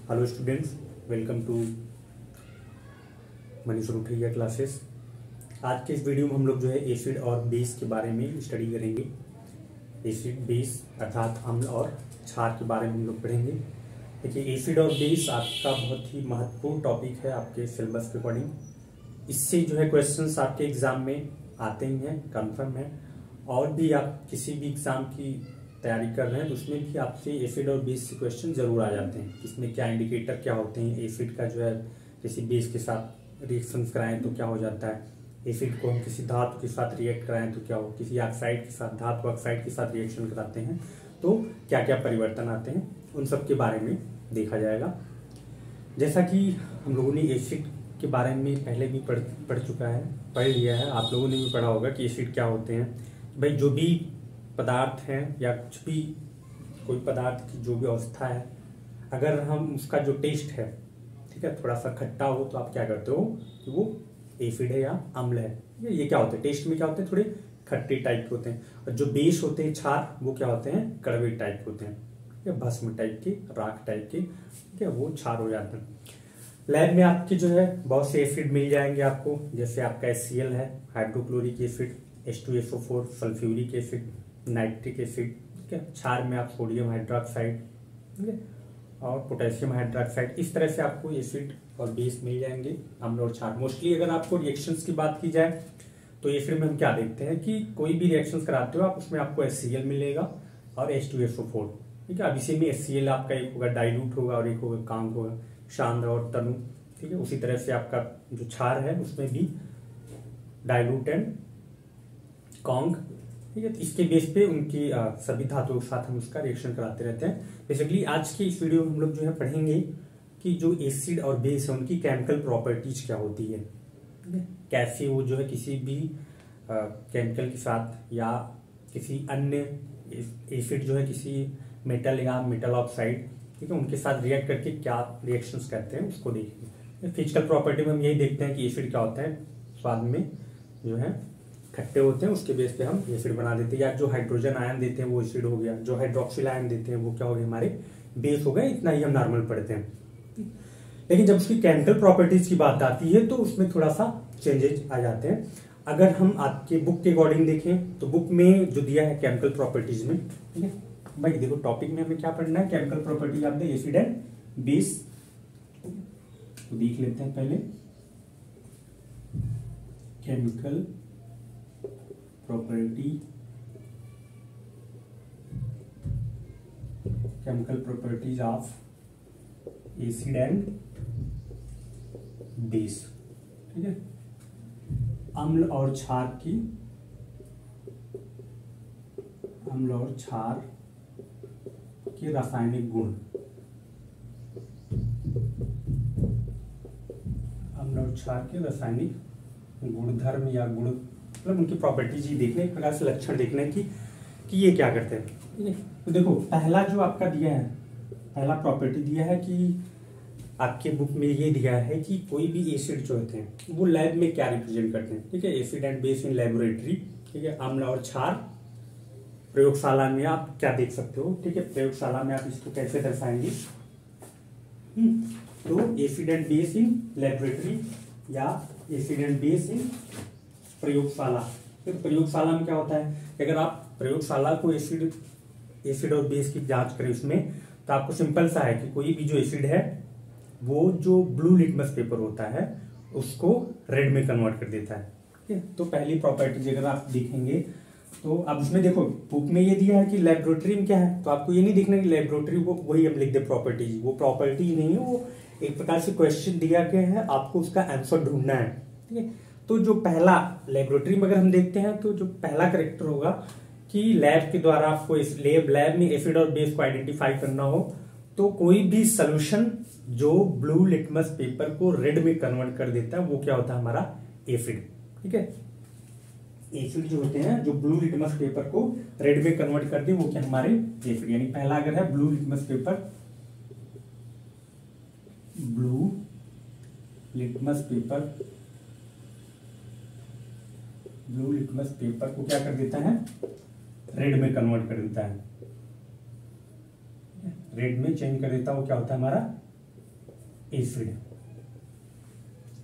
Hello students, welcome to Manish Ruthaiya classes. आज के इस वीडियो में हम लोग जो है एसिड और बेस के बारे में स्टडी करेंगे। एसिड बेस अर्थात अम्ल और क्षार के बारे में हम लोग पढ़ेंगे। देखिए, एसिड और बेस आपका बहुत ही महत्वपूर्ण टॉपिक है आपके सिलेबस के अकॉर्डिंग। इससे जो है क्वेश्चंस आपके एग्जाम में आते ही हैं, कंफर्म है। और भी आप किसी भी एग्जाम की तैयारी कर रहे हैं तो उसमें भी आपसे एसिड और बेस से क्वेश्चन जरूर आ जाते हैं। इसमें क्या इंडिकेटर क्या होते हैं, एसिड का जो है किसी बेस के साथ रिएक्शन कराएं तो क्या हो जाता है, एसिड को हम किसी धातु के साथ रिएक्ट कराएं तो क्या हो, किसी ऑक्साइड के साथ, धातु ऑक्साइड के साथ रिएक्शन कराते हैं तो क्या क्या परिवर्तन आते हैं, उन सब के बारे में देखा जाएगा। जैसा कि हम लोगों ने एसिड के बारे में पहले भी पढ़ लिया है, आप लोगों ने भी पढ़ा होगा कि एसिड क्या होते हैं। भाई, जो भी पदार्थ हैं या कुछ भी कोई पदार्थ की जो भी अवस्था है, अगर हम उसका जो टेस्ट है, ठीक है, थोड़ा सा खट्टा हो तो आप क्या करते हो कि वो एसिड है या अम्ल है। ये क्या होते हैं, टेस्ट में क्या होते हैं, थोड़े खट्टे टाइप के होते हैं। और जो बेस होते हैं, क्षार, वो क्या होते हैं, कड़वे टाइप के होते हैं, ठीक है, भस्म टाइप के, राख टाइप के, ठीक है, वो क्षार हो जाते हैं। लैब में आपके जो है बहुत से एसिड मिल जाएंगे आपको, जैसे आपका HCl है, hydrochloric acid, H2SO4, sulphuric acid, nitric acid, ठीक है। क्षार में आप सोडियम हाइड्रोक्साइड, ठीक है, और पोटेशियम हाइड्रोक्साइड, इस तरह से आपको एसिड और बेस मिल जाएंगे, अम्ल और क्षार। मोस्टली अगर आपको रिएक्शंस की बात की जाए तो एसिड में हम क्या देखते हैं कि कोई भी रिएक्शंस कराते हो आप, उसमें आपको HCl मिलेगा और H2SO4, ठीक है। अब इसी में HCl आपका एक होगा डाइल्यूट होगा और एक होगा कांग होगा, शांत और तनु, ठीक है। उसी तरह से आपका जो क्षार है उसमें भी डाइल्यूट एंड कांग, ठीक है। इसके बेस पे उनकी सभी धातुओं के साथ हम उसका रिएक्शन कराते रहते हैं। बेसिकली आज के इस वीडियो में हम लोग जो है पढ़ेंगे कि जो एसिड और बेस है उनकी केमिकल प्रॉपर्टीज क्या होती है, ठीक है, कैसे वो जो है किसी भी केमिकल के साथ या किसी अन्य एसिड जो है किसी मेटल या मेटल ऑक्साइड, ठीक है, उनके साथ रिएक्ट करके क्या रिएक्शंस करते हैं उसको देखेंगे। फिजिकल प्रॉपर्टी में हम यही देखते हैं कि एसिड क्या होता है, स्वाद में जो है खट्टे होते हैं, उसके बेस पे हम एसिड बना देते हैं। या जो हाइड्रोजन आयन देते हैं वो एसिड हो गया, जो हाइड्रोक्सिल आयन देते हैं वो क्या हो गए, हमारे बेस हो गए। इतना ही हम नॉर्मल पढ़ते हैं। लेकिन जब उसकी केमिकल प्रॉपर्टीज की बात आती है तो उसमें थोड़ा सा चेंजेस आ जाते हैं। अगर हम आपके बुक के अकॉर्डिंग देखें तो बुक में जो दिया है केमिकल प्रॉपर्टीज में, ठीक है भाई, देखो टॉपिक में हमें क्या पढ़ना है, chemical properties of the acid and base, तो देख लेते हैं पहले। Chemical properties of acid and base, ठीक है। अम्ल और क्षार के रासायनिक गुण, अम्ल और क्षार के रासायनिक गुणधर्म या गुण, मतलब उनकी प्रॉपर्टीज ही देखने, एक प्रकार से लक्षण देखना है कि ये क्या करते हैं, ठीक है। तो देखो, पहला जो आपका दिया है, पहला प्रॉपर्टी दिया है कि आपके बुक में ये दिया है कि कोई भी एसिड जो होते हैं वो लैब में क्या रिप्रेजेंट करते हैं, ठीक है। Acid and base in laboratory, ठीक है। अम्ल और क्षार प्रयोगशाला में आप क्या देख सकते हो, ठीक है। प्रयोगशाला में आप इसको कैसे दर्शाएंगे, तो acid and base in laboratory या एसिड एंड बेस इन प्रयोगशाला। तो प्रयोगशाला में क्या होता है कि अगर आप प्रयोगशाला को एसिड और बेस की जांच करें उसमें, तो आपको सिंपल सा है कि कोई भी जो एसिड है वो जो ब्लू लिटमस पेपर होता है उसको रेड में कन्वर्ट कर देता है, ठीक है। तो पहली प्रॉपर्टी अगर आप देखेंगे तो अब उसमें देखो बुक में ये दिया है कि लेबोरेटरी में क्या है, तो आपको ये नहीं देखना कि लेबोरेटरी वो वही हम लिख दे प्रॉपर्टीज, वो प्रॉपर्टी नहीं है, वो एक प्रकार से क्वेश्चन दिया गया है, आपको उसका आंसर ढूंढना है, ठीक है। तो जो पहला लेबोरेटरी में अगर हम देखते हैं तो जो पहला करेक्टर होगा कि लैब के द्वारा आपको इस लैब में एसिड और बेस को आइडेंटिफाई करना हो तो कोई भी सोल्यूशन जो ब्लू लिटमस पेपर को रेड में कन्वर्ट कर देता है वो क्या होता है, हमारा एसिड, ठीक है। एसिड जो होते हैं जो ब्लू लिटमस पेपर को रेड में कन्वर्ट कर दे वो क्या हमारे एसिड। यानी पहला अगर है blue litmus paper, blue litmus paper को क्या कर देता है, रेड में कन्वर्ट कर देता है, रेड में चेंज कर देता है, वो क्या होता है हमारा एसिड,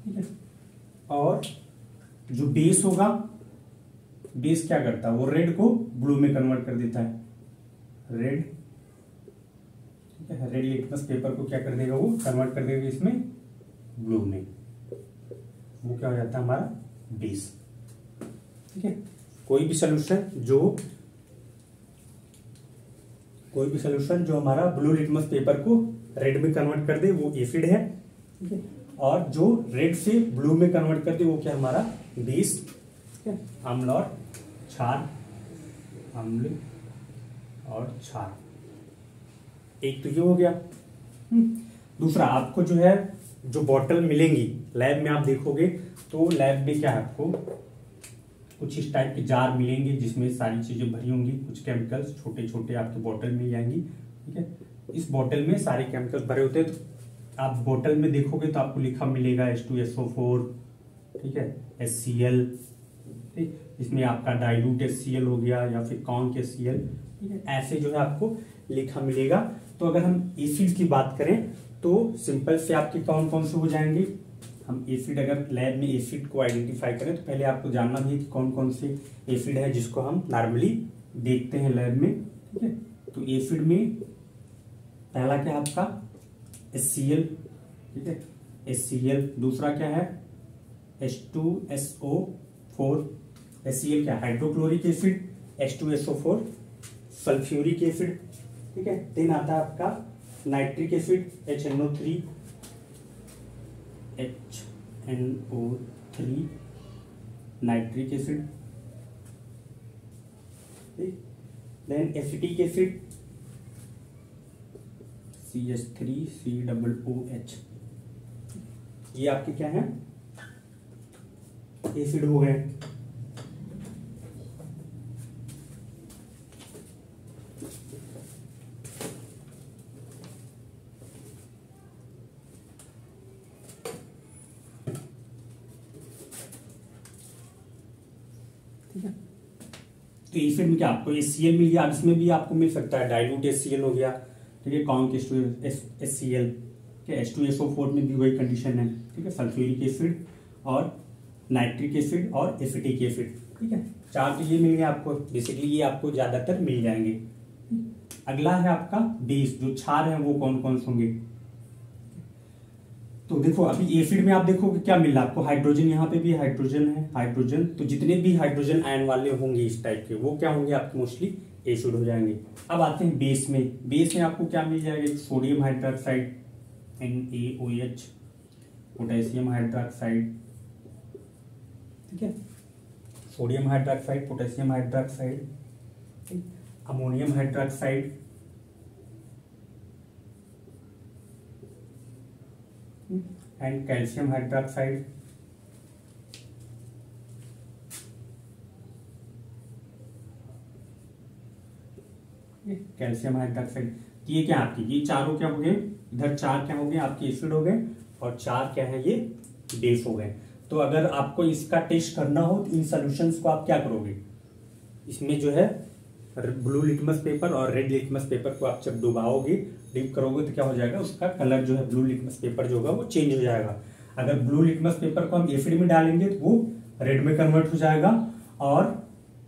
ठीक है। और जो बेस होगा, बेस क्या करता है, वो रेड को ब्लू में कन्वर्ट कर देता है, रेड, ठीक है। रेड लिटमस पेपर को क्या कर देगा, वो कन्वर्ट कर देगा इसमें ब्लू में, वो क्या हो जाता है हमारा बेस, ठीक है। कोई भी सोल्यूशन जो हमारा ब्लू लिटमस पेपर को रेड में कन्वर्ट कर दे वो एसिड है, ठीक है। और जो रेड से ब्लू में कन्वर्ट कर दे वो क्या हमारा बेस, ठीक है। अम्ल और क्षार, अम्ल और क्षार, एक तो ये हो गया। दूसरा, आपको जो है जो बॉटल मिलेंगी लैब में, आप देखोगे तो लैब में क्या है, आपको कुछ इस टाइप के जार मिलेंगे जिसमें सारी चीजें भरी होंगी, कुछ केमिकल्स छोटे छोटे आपके बॉटल मिल जाएंगी, ठीक है। इस बॉटल में सारे केमिकल्स भरे होते हैं, तो आप बॉटल में देखोगे तो आपको लिखा मिलेगा H2SO4, ठीक है, HCl, ठीक। इसमें आपका डाइल्यूट HCl हो गया या फिर कॉन्क HCl, ठीक है। ऐसे जो है आपको लिखा मिलेगा। तो अगर हम एसिड की बात करें तो सिंपल से आपके कौन कौन से हो जाएंगे, हम एसिड अगर लैब में एसिड को आइडेंटिफाई करें तो पहले आपको जानना भी है कि कौन कौन से एसिड है जिसको हम नॉर्मली देखते हैं लैब में, ठीक है। तो एसिड में पहला क्या है आपका HCl, ठीक है, HCl। दूसरा क्या है H2SO4, HCl क्या, hydrochloric acid, H2SO4 sulphuric acid, ठीक है। देन आता है आपका nitric acid HNO3, nitric acid, ठीक। देन एसिटिक एसिड CH3COOH, ये आपके क्या है, एसिड हो गए। ठीक है, तो एसिड में क्या आपको HCl मिल गया, अब इसमें भी आपको मिल सकता है डाइल्यूट HCl हो गया, ठीक है, कॉन्क HCl, H2SO4 में भी वही कंडीशन है, ठीक है, सल्फ्यूरिक एसिड और नाइट्रिक एसिड और एसिटिक एसिड, ठीक है। चार तो ये मिल गए आपको, बेसिकली ये आपको ज्यादातर मिल जाएंगे। अगला है आपका बेस, जो क्षार है वो कौन कौन से होंगे। तो देखो अभी एसिड में आप देखो कि क्या मिल रहा है आपको, हाइड्रोजन, यहाँ पे भी हाइड्रोजन है, हाइड्रोजन, तो जितने भी हाइड्रोजन आयन वाले होंगे इस टाइप के वो क्या होंगे आपके मोस्टली एसिड हो जाएंगे। अब आते हैं बेस में, बेस में आपको क्या मिल जाएगा, sodium hydroxide NaOH, potassium hydroxide, ठीक है, sodium hydroxide, potassium hydroxide, ammonium hydroxide, and calcium hydroxide, calcium hydroxide. ये क्या आपकी, ये चारों क्या हो गए, इधर चार क्या हो गए आपके एसिड हो गए और चार क्या है ये बेस हो गए। तो अगर आपको इसका टेस्ट करना हो तो इन सॉल्यूशंस को आप क्या करोगे, इसमें जो है ब्लू लिटमस पेपर और रेड लिटमस पेपर को आप जब डुबाओगे, डिप करोगे तो क्या हो जाएगा, उसका कलर जो है ब्लू लिटमस पेपर जो होगा वो चेंज हो जाएगा। अगर ब्लू लिटमस पेपर को हम एसिड में डालेंगे तो वो रेड में कन्वर्ट हो जाएगा, और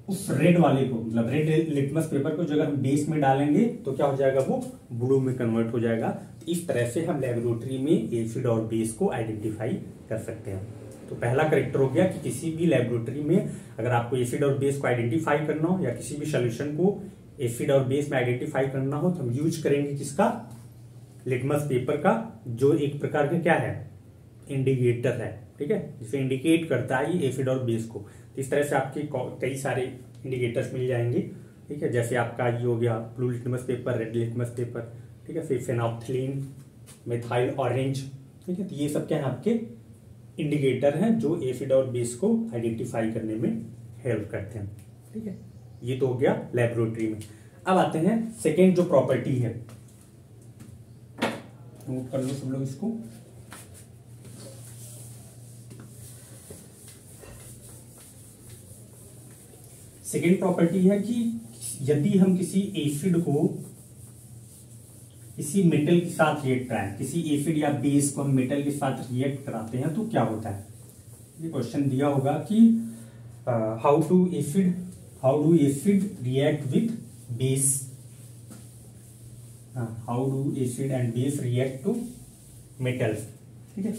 उस रेड वाले को, मतलब रेड लिटमस पेपर को जो अगर हम बेस में डालेंगे तो क्या हो जाएगा, वो ब्लू में कन्वर्ट हो जाएगा। तो इस तरह से हम लेबोरेटरी में एसिड और बेस को आइडेंटिफाई कर सकते हैं। तो पहला करेक्टर हो गया कि किसी भी लेबोरेटरी में अगर आपको एसिड और बेस को आइडेंटिफाई करना हो या किसी भी सोल्यूशन को एसिड और बेस में आइडेंटिफाई करना हो तो हम यूज करेंगे किसका, लिटमस पेपर का, जो एक प्रकार का क्या है, इंडिकेटर है, ठीक है, जिसे इंडिकेट करता है ये एसिड और बेस को। तो इस तरह से आपके कई सारे इंडिकेटर्स मिल जाएंगे, ठीक है, जैसे आपका ये हो गया blue litmus paper, red litmus paper, ठीक है, फिर फेनोल्फथलीन, मेथाइल ऑरेंज, ठीक है। तो ये सब क्या है आपके इंडिकेटर हैं जो एसिड और बेस को आइडेंटिफाई करने में हेल्प करते हैं, ठीक है। ये तो हो गया लेबोरेटरी में। अब आते हैं सेकेंड जो प्रॉपर्टी है, नोट कर लो सब लोग इसको। सेकेंड प्रॉपर्टी है कि यदि हम किसी किसी मेटल के साथ रिएक्ट कराएं, किसी एसिड या बेस को हम मेटल के साथ रिएक्ट कराते हैं तो क्या होता है। ये क्वेश्चन दिया होगा कि how do acid react with base, how do acid and base react to metals. ठीक है,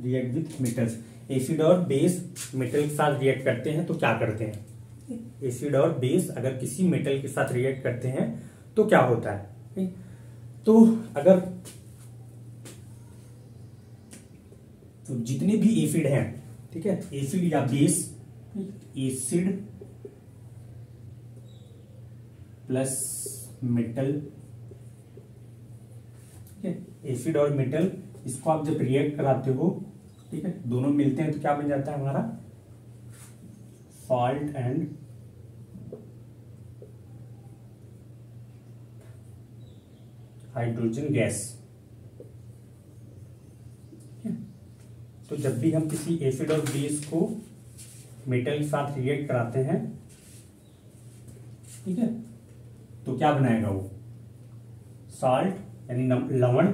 रिएक्ट विथ मेटल्स। एसिड और बेस मेटल के साथ रिएक्ट करते हैं तो क्या करते हैं। एसिड और बेस अगर किसी मेटल के साथ रिएक्ट करते हैं तो क्या होता है। तो अगर तो जितने भी एसिड हैं, ठीक है, एसिड या बेस, एसिड प्लस मेटल, ठीक है, एसिड और मेटल, इसको आप जब रिएक्ट कराते हो, ठीक है, दोनों मिलते हैं तो क्या बन जाता है हमारा सॉल्ट एंड हाइड्रोजन गैस। तो जब भी हम किसी एसिड और बेस को मेटल के साथ रिएक्ट कराते हैं, ठीक है, तो क्या बनाएगा वो सॉल्ट यानी लवण,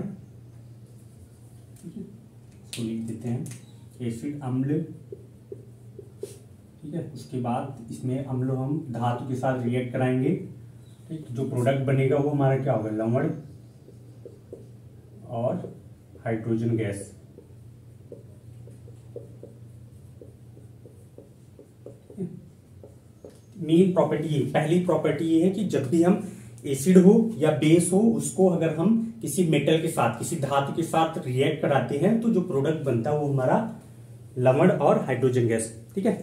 इसको लिख देते हैं एसिड अम्ल। ठीक है, उसके बाद इसमें अम्ल हम धातु के साथ रिएक्ट कराएंगे, ठीक, जो प्रोडक्ट बनेगा वो हमारा क्या होगा लवण और हाइड्रोजन गैस। मेन प्रॉपर्टी ये, पहली प्रॉपर्टी ये है कि जब भी हम एसिड हो या बेस हो उसको अगर हम किसी मेटल के साथ, किसी धातु के साथ रिएक्ट कराते हैं तो जो प्रोडक्ट बनता है वो हमारा लवण और हाइड्रोजन गैस। ठीक है,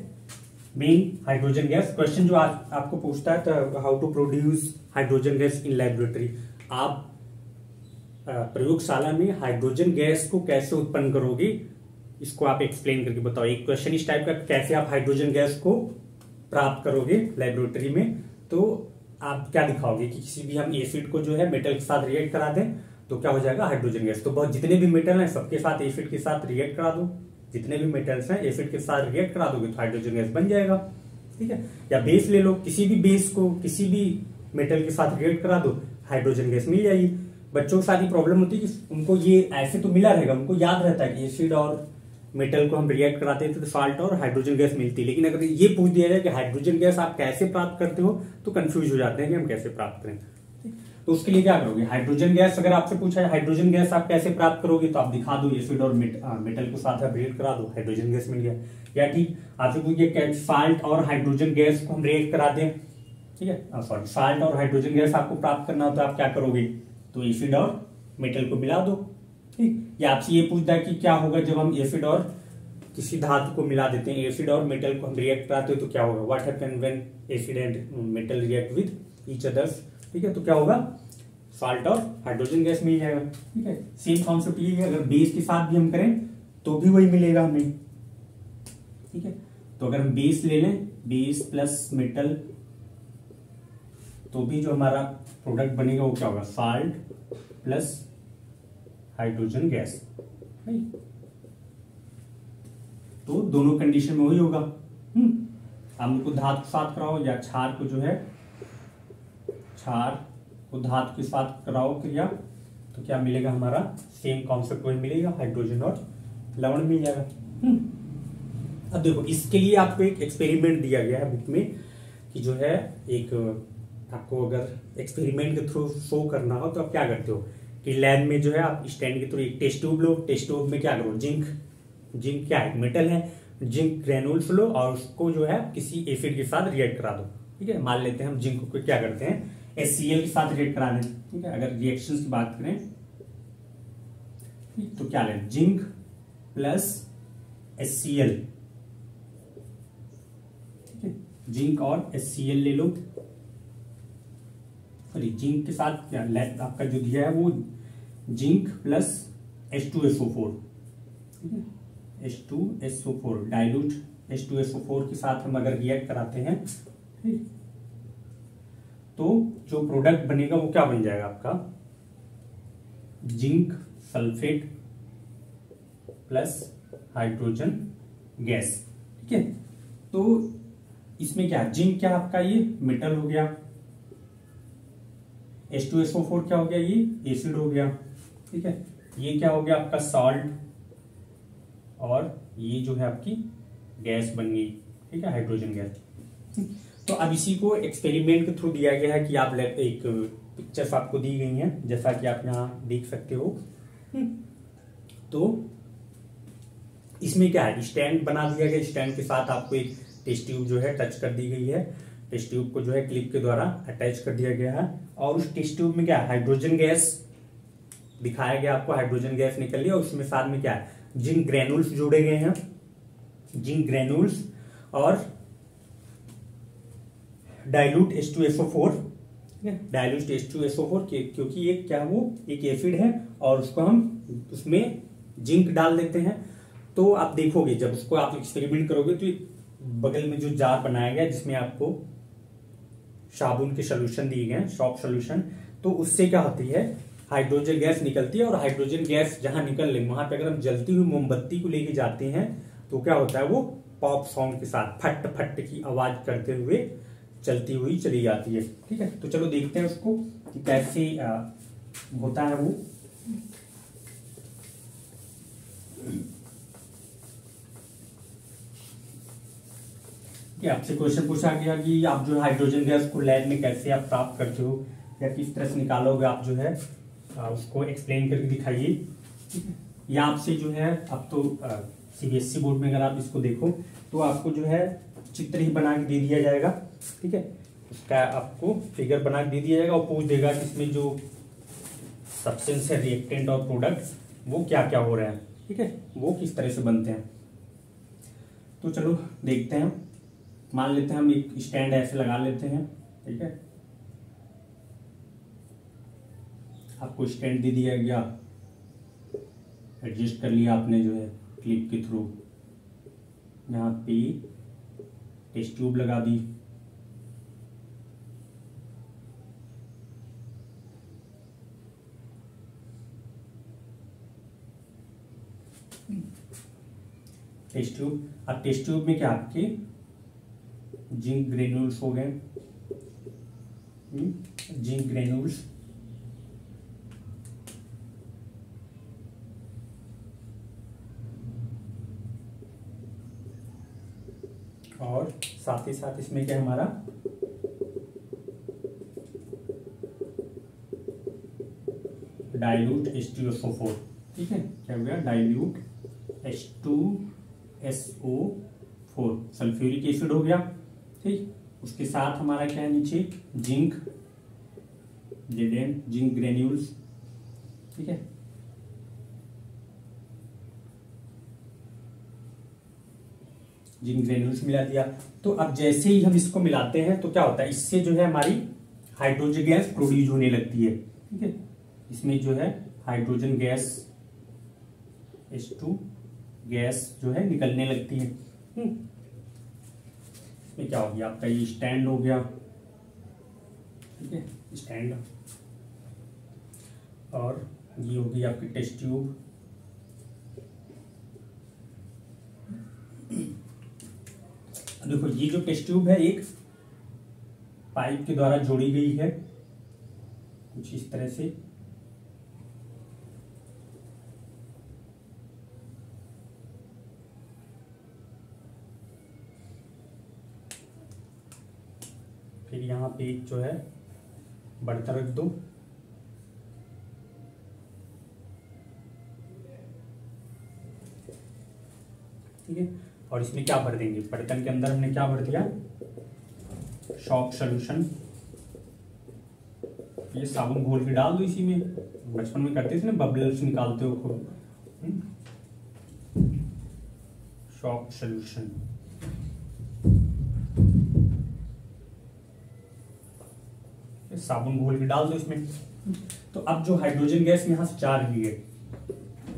मेन हाइड्रोजन गैस। क्वेश्चन जो आज आपको पूछता है how to produce hydrogen gas in laboratory, आप प्रयोगशाला में हाइड्रोजन गैस को कैसे उत्पन्न करोगे इसको आप एक्सप्लेन करके बताओ। एक क्वेश्चन इस टाइप का, कैसे आप हाइड्रोजन गैस को प्राप्त करोगे लैबोरेटरी में, तो आप क्या दिखाओगे कि किसी भी हम एसिड को जो है मेटल के साथ रिएक्ट करा दें तो क्या हो जाएगा हाइड्रोजन गैस। तो बहुत जितने भी मेटल हैं सबके साथ एसिड के साथ रिएक्ट करा दो, जितने भी मेटल्स हैं एसिड के साथ रिएक्ट करा दोगे तो हाइड्रोजन गैस बन जाएगा। ठीक है, या बेस ले लो, किसी भी बेस को किसी भी मेटल के साथ रिएक्ट करा दो हाइड्रोजन गैस मिल जाएगी। बच्चों को सारी प्रॉब्लम होती है कि उनको ये ऐसे तो मिला रहेगा, उनको याद रहता है कि एसिड और मेटल को हम रिएक्ट कराते थे तो सॉल्ट और हाइड्रोजन गैस मिलती है, लेकिन अगर ये पूछ दिया जाए कि हाइड्रोजन गैस आप कैसे प्राप्त करते हो तो कंफ्यूज हो जाते हैं कि हम कैसे प्राप्त करें। तो उसके लिए क्या करोगे, हाइड्रोजन गैस अगर आपसे पूछा है हाइड्रोजन गैस आप कैसे प्राप्त करोगे तो आप दिखा दो एसिड और मेटल को साथ आप रिएक्ट करा दो हाइड्रोजन गैस मिल गया। या ठीक आपसे पूछिए सॉल्ट और हाइड्रोजन गैस को हम रिएक्ट करा दें, ठीक है, सॉरी सॉल्ट और हाइड्रोजन गैस आपको प्राप्त करना हो तो आप क्या करोगे, तो एसिड और मेटल को मिला दो। ठीक, या आपसे ये पूछता है कि क्या होगा जब हम एसिड और किसी धातु को मिला देते हैं, एसिड और मेटल को हम रिएक्ट कराते हैं तो क्या होगा, what happen when acid and metal react with each others. ठीक है, तो क्या होगा सॉल्ट और हाइड्रोजन गैस मिल जाएगा। ठीक है, सेम कॉन्सेप्ट ये है, अगर बेस के साथ भी हम करें तो भी वही मिलेगा हमें। ठीक है, तो अगर हम बेस ले लें, बेस प्लस मेटल, तो भी जो हमारा प्रोडक्ट बनेगा वो क्या होगा सॉल्ट प्लस हाइड्रोजन गैस। तो दोनों कंडीशन में वही होगा। हम को धातु के साथ कराओ या क्षार को जो है क्षार को धातु के साथ कराओ क्रिया तो क्या मिलेगा हमारा सेम कॉन्सेप्ट वही मिलेगा, हाइड्रोजन और लवण मिल जाएगा। अब देखो इसके लिए आपको एक एक्सपेरिमेंट दिया गया है बुक में कि जो है एक आपको अगर एक्सपेरिमेंट के थ्रू शो करना हो तो आप क्या करते हो कि लैब में जो है आप स्टैंड के थ्रू एक टेस्ट ट्यूब लो, टेस्ट ट्यूब में क्या करो जिंक क्या है मेटल है, जिंक ग्रेनुल्स लो और उसको जो है किसी एसिड के साथ रिएक्ट करा दो। ठीक है, मान लेते हैं हम जिंक को क्या करते हैं HCl के साथ रिएक्ट करा दें। ठीक है, अगर रिएक्शंस की बात करें तो क्या लें जिंक प्लस HCl, ठीक है, जिंक और HCl ले लो। सॉरी जिंक के साथ क्या आपका जो दिया है वो जिंक प्लस H2SO4, ठीक है, H2SO4 डाइल्यूट H2SO4 के साथ हम अगर रिएक्ट कराते हैं, ठीक, तो जो प्रोडक्ट बनेगा वो क्या बन जाएगा आपका zinc sulphate plus hydrogen gas. ठीक है, तो इसमें क्या जिंक क्या आपका ये मेटल हो गया, H2SO4 क्या हो गया, ये एसिड हो गया, ठीक है। ये क्या हो गया आपका सॉल्ट, और ये जो है आपकी गैस बन गई, ठीक है, हाइड्रोजन गैस। तो अब इसी को एक्सपेरिमेंट के थ्रू दिया गया है कि आप एक पिक्चर्स आपको दी गई हैं, जैसा कि आप यहाँ देख सकते हो। तो इसमें क्या है, स्टैंड बना दिया गया, स्टैंड के साथ आपको एक टेस्ट ट्यूब जो है टच कर दी गई है, टेस्ट ट्यूब को जो है क्लिप के द्वारा अटैच कर दिया गया है, और उस टेस्ट ट्यूब में क्या है, हाइड्रोजन गैस दिखाया गया आपको, हाइड्रोजन गैस निकल रही है, और उसमें साथ में क्या है, जिंक ग्रेनुल्स जोड़े गए हैं, जिंक ग्रेनुल्स और डाइल्यूट H2SO4, डाइल्यूट H2SO4 क्योंकि ये क्या, वो एक एसिड है, और उसको हम उसमें जिंक डाल देते हैं। तो आप देखोगे जब उसको आप एक्सपेरिमेंट करोगे तो बगल में जो जार बनाया गया जिसमें आपको साबुन के सोल्यूशन दिए गए, सॉफ्ट सोल्यूशन, तो उससे क्या होती है, हाइड्रोजन गैस निकलती है, और हाइड्रोजन गैस जहां निकल रही वहां पे अगर हम जलती हुई मोमबत्ती को लेके जाते हैं तो क्या होता है, वो पॉप साउंड के साथ फट फट की आवाज करते हुए चलती हुई चली जाती है, ठीक है। तो चलो देखते हैं उसको कि कैसे होता है वो। आपसे क्वेश्चन पूछा गया कि आप जो हाइड्रोजन गैस को लैब में कैसे आप प्राप्त करते हो या किस तरह से निकालोगे, आप जो है उसको एक्सप्लेन करके दिखाइए। या आपसे जो है, अब तो CBSE बोर्ड में अगर आप इसको देखो तो आपको जो है चित्र ही बना के दे दिया जाएगा, ठीक है, उसका आपको फिगर बना के दे दिया जाएगा, और पूछ देगा कि इसमें जो सब्सटेंस है, रिएक्टेंट और प्रोडक्ट, वो क्या क्या हो रहे हैं, ठीक है, वो किस तरह से बनते हैं। तो चलो देखते हैं। मान लेते हैं हम एक स्टैंड ऐसे लगा लेते हैं, ठीक है, आपको स्टैंड दे दिया गया, एडजस्ट कर लिया आपने जो है क्लिप के थ्रू, यहाँ पे टेस्ट ट्यूब लगा दी, टेस्ट ट्यूब। अब टेस्ट ट्यूब में क्या आपके जिंक ग्रेन्यूल्स हो गए, जिंक ग्रेन्यूल्स, और साथ ही साथ इसमें क्या हमारा डाइल्यूट H2SO4, ठीक है, क्या हो गया, डाइल्यूट H2SO4 सल्फ्यूरिक एसिड हो गया, ठीक। उसके साथ हमारा क्या है नीचे, जिंक, Zn, जिंक ग्रेन्यूल्स, ठीक है, जिंक ग्रेन्यूल्स मिला दिया। तो अब जैसे ही हम इसको मिलाते हैं तो क्या होता है, इससे जो है हमारी हाइड्रोजन गैस प्रोड्यूस होने लगती है, ठीक है, इसमें जो है हाइड्रोजन गैस H2 गैस जो है निकलने लगती है। इसमें क्या हो गया आपका, ये स्टैंड हो गया, ठीक है, स्टैंड, और ये होगी आपकी टेस्ट ट्यूब, देखो ये जो टेस्ट ट्यूब है एक पाइप के द्वारा जोड़ी गई है कुछ इस तरह से, फिर यहाँ पे एक जो है बर्तन रख दो, ठीक है, और इसमें क्या भर देंगे, बर्तन के अंदर हमने क्या भर दिया, सॉफ्ट सॉल्यूशन, ये साबुन घोल के डाल दो इसी में, बचपन में करते थे ना, बबल्स निकालते हो खूब, सॉफ्ट सॉल्यूशन, साबुन घोल के डाल दो इसमें। तो अब जो हाइड्रोजन गैस यहाँ से जा रही है,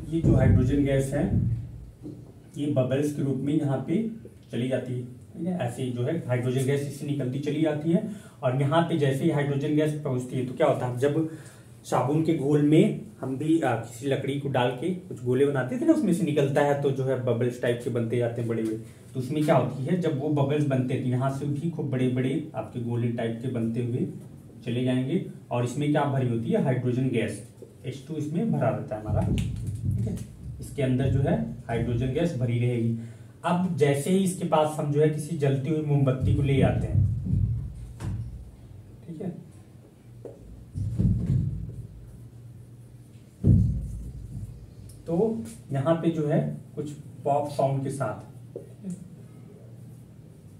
ये जो हाइड्रोजन गैस है ये बबल्स के रूप में यहाँ पे चली जाती है, ठीक है, ऐसे जो है हाइड्रोजन गैस इससे निकलती चली जाती है, और यहाँ पे जैसे ही हाइड्रोजन गैस पहुंचती है तो क्या होता है, जब साबुन के घोल में हम भी किसी लकड़ी को डाल के कुछ गोले बनाते थे ना, उसमें से निकलता है तो जो है बबल्स टाइप के बनते जाते हैं बड़े बड़े, तो उसमें क्या होती है, जब वो बबल्स बनते थे यहाँ से भी खूब बड़े बड़े आपके गोले टाइप के बनते हुए चले जाएंगे और इसमें क्या भरी होती है, हाइड्रोजन गैस, H2 इसमें भरा रहता है हमारा, ठीक है। इसके अंदर जो है हाइड्रोजन गैस भरी रहेगी। अब जैसे ही इसके पास हम जो है किसी जलती हुई मोमबत्ती को ले आते हैं, ठीक है, तो यहां पे जो है कुछ पॉप साउंड के साथ,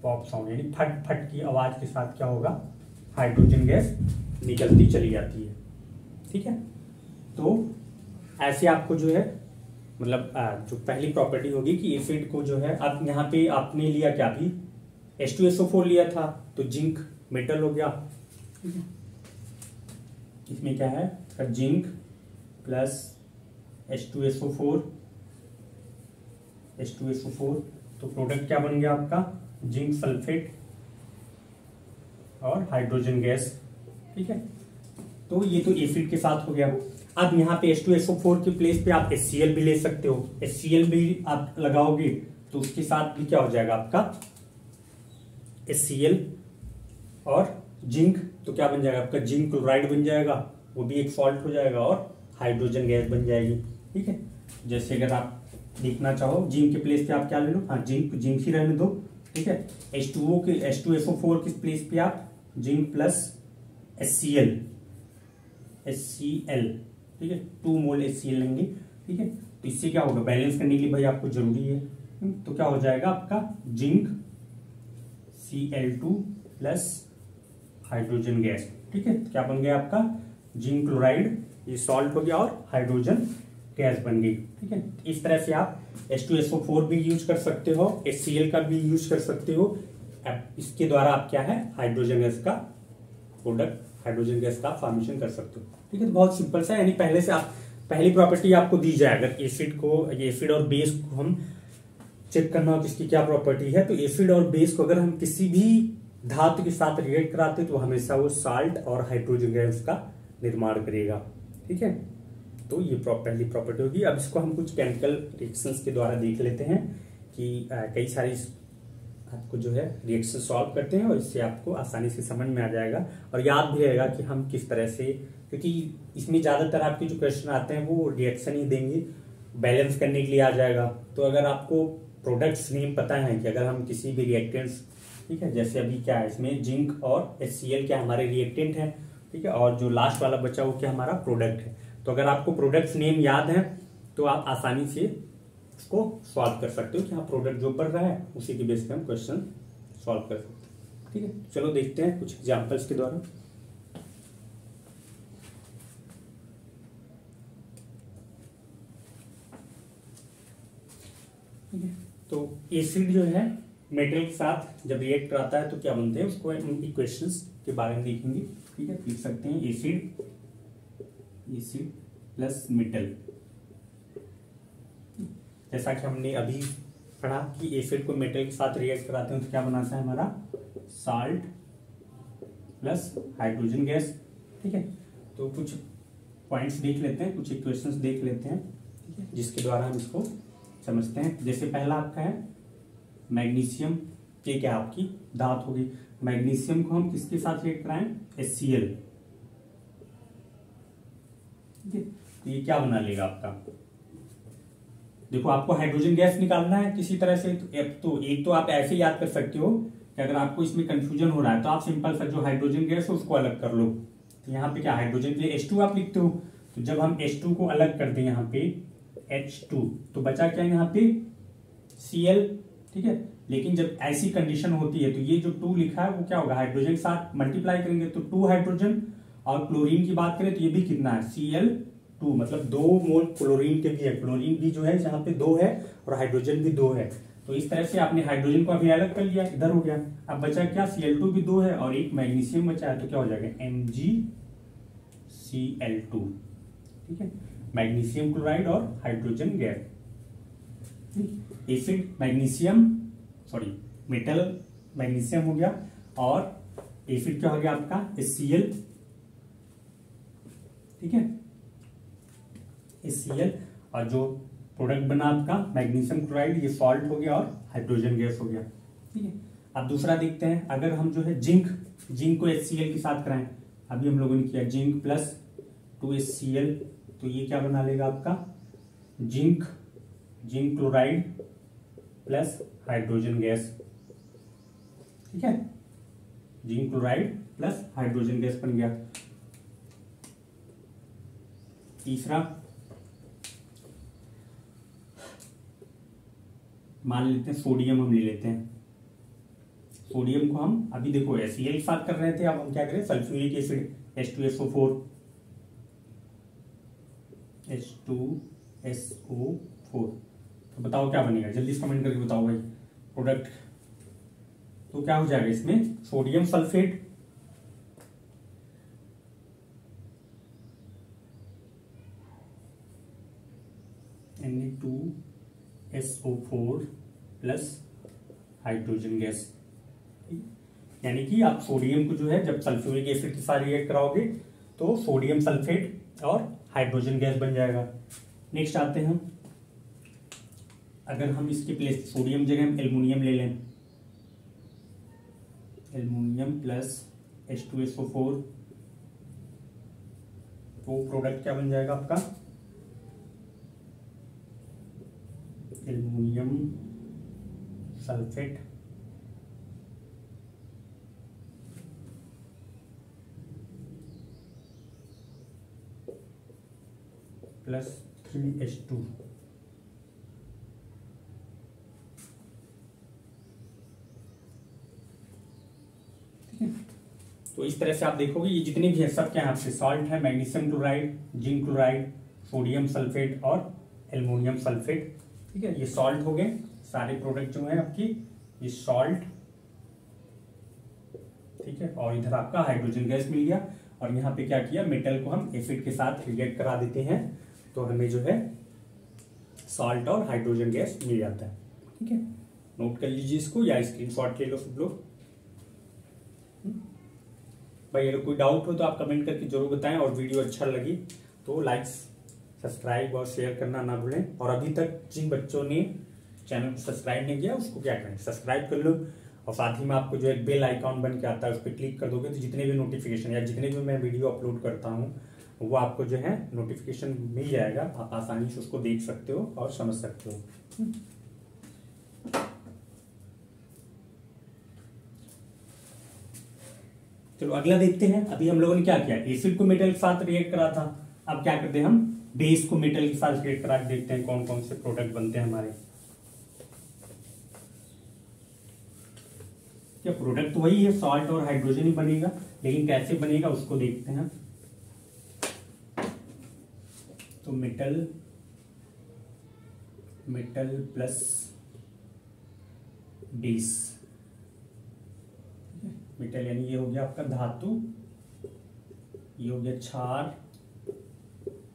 पॉप साउंड यानी फट फट की आवाज के साथ क्या होगा, हाइड्रोजन गैस निकलती चली जाती है, ठीक है। तो ऐसे आपको जो है मतलब जो पहली प्रॉपर्टी होगी कि एसिड को जो है, अब यहाँ पे आपने लिया क्या भी, H2SO4 लिया था तो जिंक मेटल हो गया, इसमें क्या है, जिंक प्लस H2SO4, तो प्रोडक्ट क्या बन गया आपका, जिंक सल्फेट और हाइड्रोजन गैस, ठीक है। तो ये तो एसिड के साथ हो गया। अब यहाँ पे H2SO4 के प्लेस पे आप HCl भी ले सकते हो, HCl भी आप लगाओगे तो उसके साथ भी क्या हो जाएगा आपका HCl और जिंक, तो क्या बन जाएगा आपका, जिंक क्लोराइड बन जाएगा, वो भी एक सॉल्ट हो जाएगा और हाइड्रोजन गैस बन जाएगी, ठीक है। जैसे अगर आप देखना चाहो जिंक के प्लेस पे आप क्या ले लो, हाँ जिंक ही रहने दो, ठीक है। H2SO4 के प्लेस पे आप जिंक प्लस HCl, ठीक है, 2 मोल HCl लेंगे, ठीक है। तो इससे क्या होगा, बैलेंस करने के लिए भाई आपको जरूरी है, तो क्या हो जाएगा आपका zinc Cl2 plus hydrogen gas, ठीक है। क्या बन गया आपका जिंक क्लोराइड, ये सॉल्ट हो गया और हाइड्रोजन गैस बन गई, ठीक है। इस तरह से आप H2SO4 भी यूज कर सकते हो, HCl का भी यूज कर सकते हो। इसके द्वारा आप क्या है, हाइड्रोजन गैस का प्रोडक्ट, हाइड्रोजन गैस का फॉर्मेशन कर सकते हो, ठीक है। तो बहुत सिंपल सा है, यानी पहले से आप पहली प्रॉपर्टी आपको दी जाए, अगर एसिड और बेस को हम चेक करना हो किसकी क्या प्रॉपर्टी है, तो एसिड और बेस को अगर हम किसी भी धातु के साथ रिएक्ट कराते तो हमेशा वो साल्ट और हाइड्रोजन गैस का निर्माण करेगा, ठीक है। तो ये पहली प्रॉपर्टी होगी। अब इसको हम कुछ केमिकल रिएक्शंस के द्वारा देख लेते हैं कि कई सारी आपको जो है रिएक्शन सॉल्व करते हैं और इससे आपको आसानी से समझ में आ जाएगा और याद भी रहेगा कि हम किस तरह से, क्योंकि इसमें ज्यादातर आपके जो क्वेश्चन आते हैं वो रिएक्शन ही देंगे, बैलेंस करने के लिए आ जाएगा। तो अगर आपको प्रोडक्ट्स नेम पता है कि अगर हम किसी भी रिएक्टेंट्स, ठीक है, जैसे अभी क्या है इसमें जिंक और HCl क्या हमारे रिएक्टेंट है, ठीक है, और जो लास्ट वाला बचा वो क्या हमारा प्रोडक्ट है। तो अगर आपको प्रोडक्ट्स नेम याद है तो आप आसानी से उसको सॉल्व कर सकते हो कि हाँ प्रोडक्ट जो बन रहा है उसी के बेस पे हम क्वेश्चन सॉल्व कर सकते हैं, ठीक है। चलो देखते हैं कुछ एग्जांपल्स के द्वारा। ठीक है, तो एसिड जो है मेटल के साथ जब रिएक्ट कराता है तो क्या बनते हैं, उसको हम इक्वेशंस के बारे में देखेंगे, ठीक है। लिख सकते हैं एसिड प्लस मेटल, जैसा कि हमने अभी पढ़ा कि एसिड को मेटल के साथ रिएक्ट कराते हैं तो क्या बनाता है हमारा साल्ट प्लस हाइड्रोजन गैस, ठीक है। तो कुछ पॉइंट्स देख लेते हैं, कुछ इक्वेशंस देख लेते हैं, ठीक है, जिसके द्वारा हम इसको समझते हैं। जैसे पहला आपका है मैग्नीशियम, ये क्या आपकी धातु होगी, मैग्नीशियम को हम किसके साथ रिएक्ट कराएं, HCl, ठीक है। तो ये क्या बना लेगा आपका, देखो आपको हाइड्रोजन गैस निकालना है किसी तरह से, तो एक तो आप ऐसे याद कर सकते हो कि अगर आपको इसमें कंफ्यूजन हो रहा है तो आप सिंपल सा जो हाइड्रोजन गैस है उसको अलग कर लो। तो यहाँ पे क्या हाइड्रोजन के लिए H2 आप लिखते हो, तो जब हम H2 को अलग कर दें यहाँ पे H2 तो बचा क्या यहाँ पे Cl, ठीक है। लेकिन जब ऐसी कंडीशन होती है तो ये जो 2 लिखा है वो क्या होगा, हाइड्रोजन के साथ मल्टीप्लाई करेंगे तो 2 हाइड्रोजन, और क्लोरीन की बात करें तो ये भी कितना है Cl2, मतलब 2 मोल क्लोरीन के भी है, क्लोरीन भी जो है यहाँ पे 2 है और हाइड्रोजन भी 2 है। तो इस तरह से आपने हाइड्रोजन को अभी अलग कर लिया, इधर हो गया। अब बचा क्या, Cl2 भी 2 है और एक मैग्नीशियम बचा है, तो क्या हो जाएगा MgCl2, ठीक है, मैग्नीशियम क्लोराइड और hydrogen gas. Acid magnesium, sorry metal magnesium हो गया और एसिड क्या हो गया आपका HCl, ठीक है, HCl, और जो प्रोडक्ट बना आपका मैग्नीशियम क्लोराइड, ये सॉल्ट हो गया और हाइड्रोजन गैस हो गया, ठीक है। अब दूसरा देखते हैं, अगर हम जो है जिंक को HCl के साथ कराएं अभी हम लोगों ने किया जिंक प्लस 2HCl, तो ये क्या बना लेगा आपका zinc chloride plus hydrogen gas. ठीक है, zinc chloride plus hydrogen gas बन गया। तीसरा मान लेते हैं सोडियम हम ले लेते हैं। सोडियम को हम अभी देखो HCl के साथ कर रहे थे, अब हम क्या करें सल्फ्यूरिक एसिड H2SO4 तो बताओ क्या बनेगा, जल्दी से कमेंट करके बताओ भाई प्रोडक्ट। तो क्या हो जाएगा इसमें sodium sulphate Na2SO4 plus hydrogen gas. यानी कि आप सोडियम को जो है जब सल्फ्यूरिक एसिड के साथ रिएक्ट कराओगे तो सोडियम सल्फेट और हाइड्रोजन गैस बन जाएगा। नेक्स्ट आते हैं हम, अगर हम इसके प्लेस सोडियम जगह हम एल्युमिनियम ले लें, एल्युमिनियम प्लस H2SO4, तो प्रोडक्ट क्या बन जाएगा आपका एल्युमिनियम सल्फेट प्लस 3H2। तो इस तरह से आप देखोगे ये जितने भी है सब क्या है आपसे सॉल्ट है, magnesium chloride, zinc chloride, sodium sulphate और एल्युमिनियम सल्फेट। ठीक है, ये सॉल्ट हो गए सारे प्रोडक्ट जो है आपकी, ये सॉल्ट। ठीक है, और इधर आपका हाइड्रोजन गैस मिल गया। और यहाँ पे क्या किया, मेटल को हम एसिड के साथ रिएक्ट करा देते हैं तो हमें जो है सॉल्ट और हाइड्रोजन गैस मिल जाता है। ठीक है, नोट कर लीजिए इसको या स्क्रीनशॉट ले लो सब लोग। भाई अगर कोई डाउट हो तो आप कमेंट करके जरूर बताएं, और वीडियो अच्छा लगी तो लाइक सब्सक्राइब और शेयर करना ना भूलें। और अभी तक जिन बच्चों ने चैनल को सब्सक्राइब नहीं किया उसको क्या करें, सब्सक्राइब कर लो। और साथ ही में आपको जो एक बेल आइकॉन बन के आता है उस पर क्लिक कर दोगे तो जितने भी नोटिफिकेशन या जितने भी मैं वीडियो अपलोड करता हूँ वो आपको जो है नोटिफिकेशन मिल जाएगा, आप आसानी से उसको देख सकते हो और समझ सकते हो। चलो अगला देखते हैं। अभी हम लोगों ने क्या किया, एसिड को मेटल के साथ रिएक्ट करा था, अब क्या करते हैं हम बेस को मेटल के साथ रिएक्ट करा के देखते हैं कौन कौन से प्रोडक्ट बनते हैं हमारे। क्या प्रोडक्ट तो वही है, सॉल्ट और हाइड्रोजन ही बनेगा, लेकिन कैसे बनेगा उसको देखते हैं। तो मेटल प्लस बेस, मेटल यानी ये हो गया आपका धातु, ये हो गया क्षार,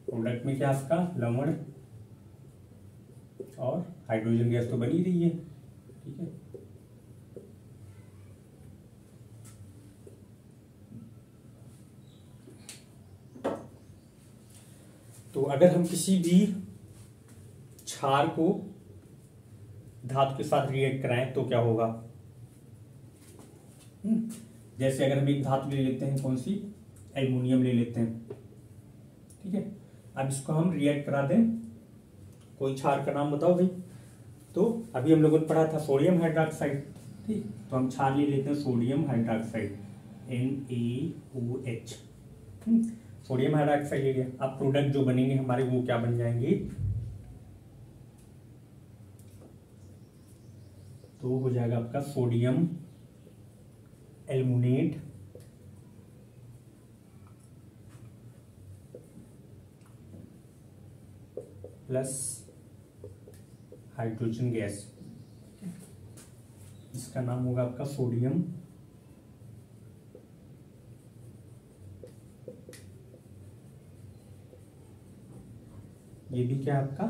प्रोडक्ट में क्या आपका लवण, और हाइड्रोजन गैस तो बनी रही है। ठीक है, तो अगर हम किसी भी क्षार को धातु के साथ रिएक्ट कराएं तो क्या होगा, जैसे अगर हम एक धातु ले लेते हैं, कौन सी, एल्युमिनियम ले लेते हैं। ठीक है, अब इसको हम रिएक्ट करा दें, कोई क्षार का नाम बताओ भाई। तो अभी हम लोगों ने पढ़ा था सोडियम हाइड्रोक्साइड। ठीक, तो हम क्षार ले लेते हैं sodium hydroxide NaOH। Sodium hydroxide ले लिया। अब प्रोडक्ट जो बनेंगे हमारे वो क्या बन जाएंगे, तो हो जाएगा आपका sodium aluminate plus hydrogen gas, इसका नाम होगा आपका सोडियम ये भी क्या आपका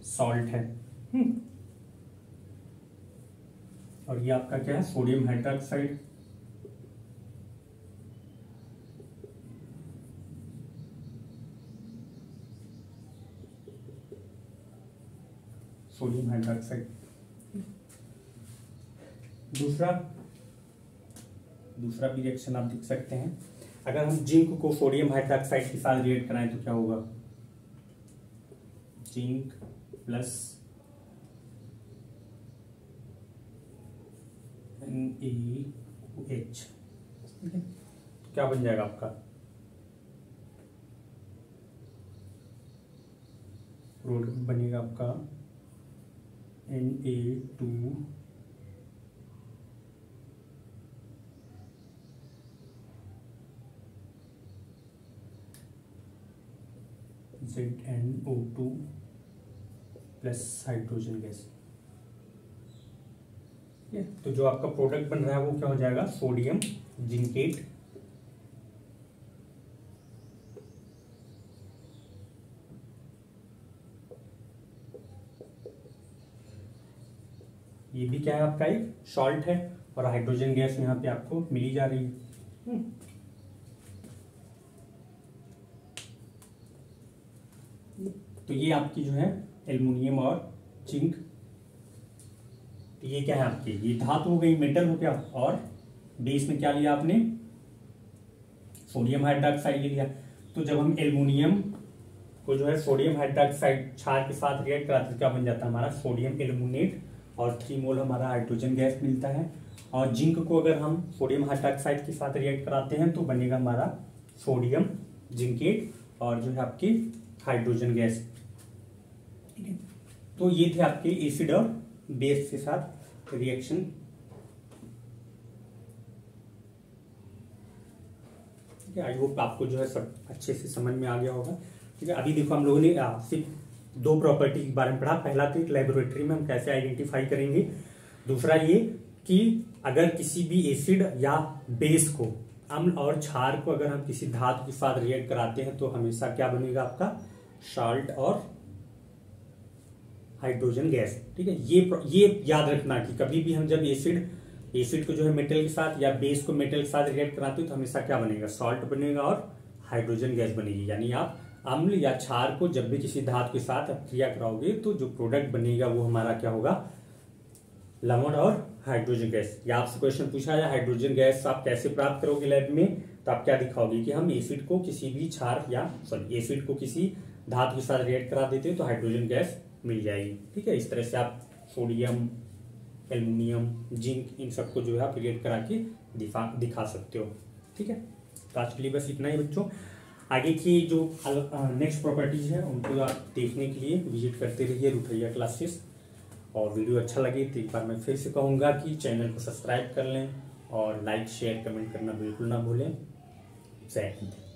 सॉल्ट है। और ये आपका क्या है, सोडियम हाइड्रोक्साइड। Sodium hydroxide. दूसरा भी रिएक्शन आप देख सकते हैं। अगर हम जिंक को सोडियम हाइड्रोक्साइड के साथ रिएक्ट कराएं तो क्या होगा, जिंक प्लस NaOH, क्या बन जाएगा आपका, प्रोडक्ट बनेगा आपका Na2 ZnO2 plus hydrogen gas. तो जो आपका प्रोडक्ट बन रहा है वो क्या हो जाएगा, सोडियम जिंकेट ये भी क्या है आपका एक सॉल्ट है, और हाइड्रोजन गैस यहाँ पे आपको मिली जा रही है। तो ये आपकी जो है एल्युमिनियम और जिंक, तो ये क्या है आपकी, ये धातु हो गई, मेटल हो गया, और बेस में क्या लिया आपने, सोडियम हाइड्रोक्साइड ले लिया। तो जब हम एल्युमिनियम को जो है सोडियम हाइड्रोक्साइड क्षार के साथ रिएक्ट कराते क्या बन जाता है हमारा, सोडियम एल्युमिनेट, और 3 मोल हमारा हाइड्रोजन गैस मिलता है। और जिंक को अगर हम सोडियम हाइड्रोक्साइड के साथ रिएक्ट कराते हैं तो बनेगा हमारा सोडियम जिंकेट, और जो है आपकी हाइड्रोजन गैस। ठीक है, तो ये थे आपके एसिड और बेस के साथ रिएक्शन। ठीक है, आई होप आपको जो है सब अच्छे से समझ में आ गया होगा। ठीक है, अभी देखो हम लोगों ने सिर्फ 2 प्रॉपर्टी के बारे में पढ़ा। पहला तो एक लेबोरेटरी में हम कैसे आइडेंटिफाई करेंगे, दूसरा ये कि अगर किसी भी एसिड या बेस को, अम्ल और क्षार को अगर हम किसी धातु के साथ रिएक्ट कराते हैं तो हमेशा क्या बनेगा आपका, सॉल्ट और हाइड्रोजन गैस। ठीक है, ये याद रखना कि कभी भी हम जब एसिड को जो है मेटल के साथ या बेस को मेटल के साथ रिएक्ट कराते हो तो हमेशा क्या बनेगा, सॉल्ट बनेगा और हाइड्रोजन गैस बनेगी। यानी आप अम्ल या क्षार को जब भी किसी धातु के साथ क्रिया कराओगे तो जो प्रोडक्ट बनेगा वो हमारा क्या होगा, लवण और हाइड्रोजन गैस। या आपसे क्वेश्चन पूछा जाए हाइड्रोजन गैस आप कैसे प्राप्त करोगे लैब में, तो आप क्या दिखाओगे कि हम एसिड को किसी भी क्षार या एसिड को किसी धातु के साथ रिएक्ट करा देते हैं तो हाइड्रोजन गैस मिल जाएगी। ठीक है, इस तरह से आप सोडियम, एल्युमिनियम, जिंक, इन सबको जो है आप रिएक्ट करा के दिखा सकते हो। ठीक है, तो आज के लिए बस इतना ही बच्चों। आगे की जो नेक्स्ट प्रॉपर्टीज है उनको आप देखने के लिए विजिट करते रहिए रुठैया क्लासेस। और वीडियो अच्छा लगे तो एक बार मैं फिर से कहूँगा कि चैनल को सब्सक्राइब कर लें और लाइक शेयर कमेंट करना बिल्कुल ना भूलें। जय हिंद।